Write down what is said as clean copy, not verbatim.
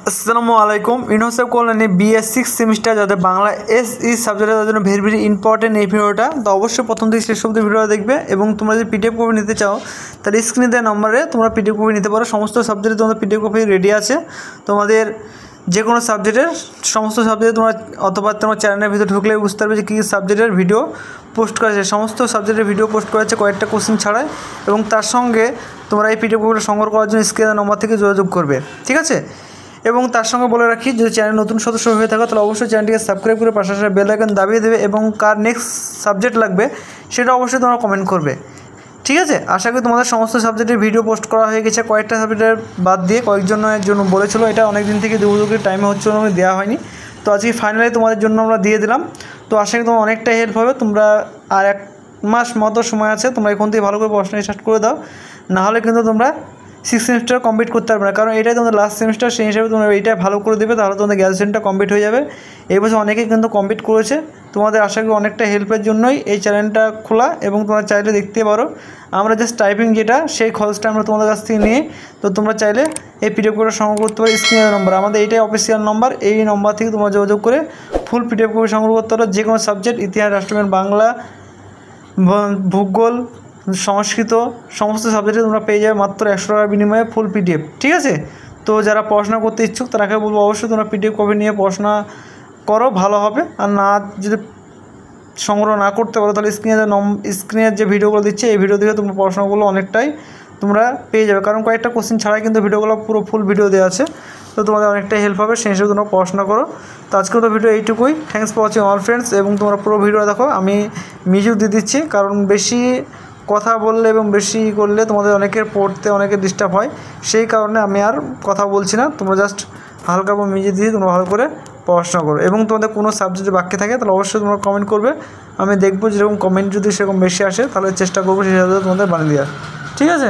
আসসালামু আলাইকুম। University Kalyani BS 6 semester যাদের বাংলা SE সাবজেক্টে তাদের জন্য ভেরি ভেরি ইম্পর্টেন্ট এই ভিডিওটা। তো অবশ্যই প্রথম থেকে শেষ অবধি ভিডিওটা দেখবে এবং তোমরা যদি PDF কপি নিতে চাও তাহলে স্ক্রিনে দেওয়া নম্বরে তোমরা PDF কপি নিতে পারো। সমস্ত সাবজেক্টে তোমাদের PDF কপি রেডি আছে। তোমাদের যে কোনো সাবজেক্টের সমস্ত সাবজেক্টে তোমরা অথবা তোমার চ্যানেলের ভিতরে ঢুকলে বুঝতে পারবে যে কী সাবজেক্টের ভিডিও পোস্ট করা আছে। সমস্ত সাবজেক্টের ভিডিও পোস্ট করা আছে কয়েকটা কোশ্চেন ছাড়াই, এবং তার সঙ্গে তোমরা এই PDF কপিটা সংগ্রহ করার জন্য স্ক্রিনের নম্বর থেকে যোগাযোগ করবে, ঠিক আছে। এবং তার সঙ্গে বলে রাখি, যদি চ্যানেল নতুন সদস্য হয়ে থাকো তাহলে অবশ্যই চ্যানেলটিকে সাবস্ক্রাইব করে পাশাপাশি বেল আইকন দাবিয়ে দেবে, এবং কার নেক্সট সাবজেক্ট লাগবে সেটা অবশ্যই তোমরা কমেন্ট করবে, ঠিক আছে। আশা করি তোমাদের সমস্ত সাবজেক্টের ভিডিও পোস্ট করা হয়ে গেছে। কয়েকটা সাবজেক্টের বাদ দিয়ে কয়েকজনের জন্য বলেছিল, এটা অনেক দিন থেকে দুপুরের টাইমে হচ্ছিল না, দেওয়া হয়নি। তো আজকে ফাইনালি তোমাদের জন্য আমরা দিয়ে দিলাম। তো আশা করি তোমার অনেকটাই হেল্প হবে। তোমরা আর 1 মাস মতো সময় আছে, তোমরা এখন থেকে ভালো করে পড়াশোনা স্টার্ট করে দাও, নাহলে কিন্তু তোমরা 6 সেমিস্টার কমপ্লিট করতে পারবে না। কারণ এটাই তোমাদের লাস্ট সেমিস্টার, সেই হিসাবে তোমরা এইটাই ভালো করে দেবে, তাহলে তোমাদের গ্র্যাজুয়েশনটা কমপ্লিট হয়ে যাবে। এই বছর অনেকেই কিন্তু কমপ্লিট করেছে। তোমাদের আশা করি অনেকটা হেল্পের জন্যই এই চ্যানেলটা খোলা, এবং তোমরা চাইলে দেখতে পারো। আমরা জাস্ট টাইপিং যেটা সেই খরচটা আমরা তোমাদের কাছ থেকে নিয়ে, তো তোমরা চাইলে এই PDF কপি সংগ্রহ করতে পারো। স্ক্রিনের নম্বর আমাদের এইটাই অফিসিয়াল নম্বর, এই নম্বর থেকে তোমরা যোগাযোগ করে ফুল PDF কপি সংগ্রহ করতে পারো। যে কোনো সাবজেক্ট, ইতিহাস, রাষ্ট্রবিজ্ঞান, বাংলা, ভূগোল, সংস্কৃত, সমস্ত সাবজেক্টে তোমরা পেয়ে যাবে মাত্র 100 টাকার বিনিময়ে ফুল PDF, ঠিক আছে। তো যারা পড়াশোনা করতে ইচ্ছুক তারাকে বলবো অবশ্যই তোমরা PDF কপি নিয়ে পড়াশোনা করো, ভালো হবে। আর না যদি সংগ্রহ না করতে পারো তাহলে স্ক্রিনের যে ভিডিওগুলো দিচ্ছে এই ভিডিও দেখে তোমরা পড়াশোনাগুলো অনেকটাই তোমরা পেয়ে যাবে, কারণ কয়েকটা কোশ্চেন ছাড়াই কিন্তু ভিডিওগুলো পুরো ফুল ভিডিও দেওয়া আছে। তো তোমাদের অনেকটাই হেল্প হবে, সেই হিসেবে তোমরা পড়াশোনা করো। তো আজকের তো ভিডিও এইটুকুই। Thanks for watching all friends. এবং তোমরা পুরো ভিডিও দেখো, আমি মিউজিক দিয়ে দিচ্ছি, কারণ বেশি কথা বললে এবং বেশি করলে তোমাদের অনেকের পড়তে অনেকের ডিস্টার্ব হয়, সেই কারণে আমি আর কথা বলছি না। তোমরা জাস্ট হালকা এবং মিউজিক দিয়ে তোমরা ভালো করে পড়াশোনা করো। এবং তোমাদের কোনো সাবজেক্টে বাকি থাকে তাহলে অবশ্যই তোমরা কমেন্ট করবে, আমি দেখবো। যেরকম কমেন্ট যদি সেরকম বেশি আসে তাহলে চেষ্টা করবো সেই সাবজেক্টে তোমাদের বানিয়ে দেওয়ার, ঠিক আছে।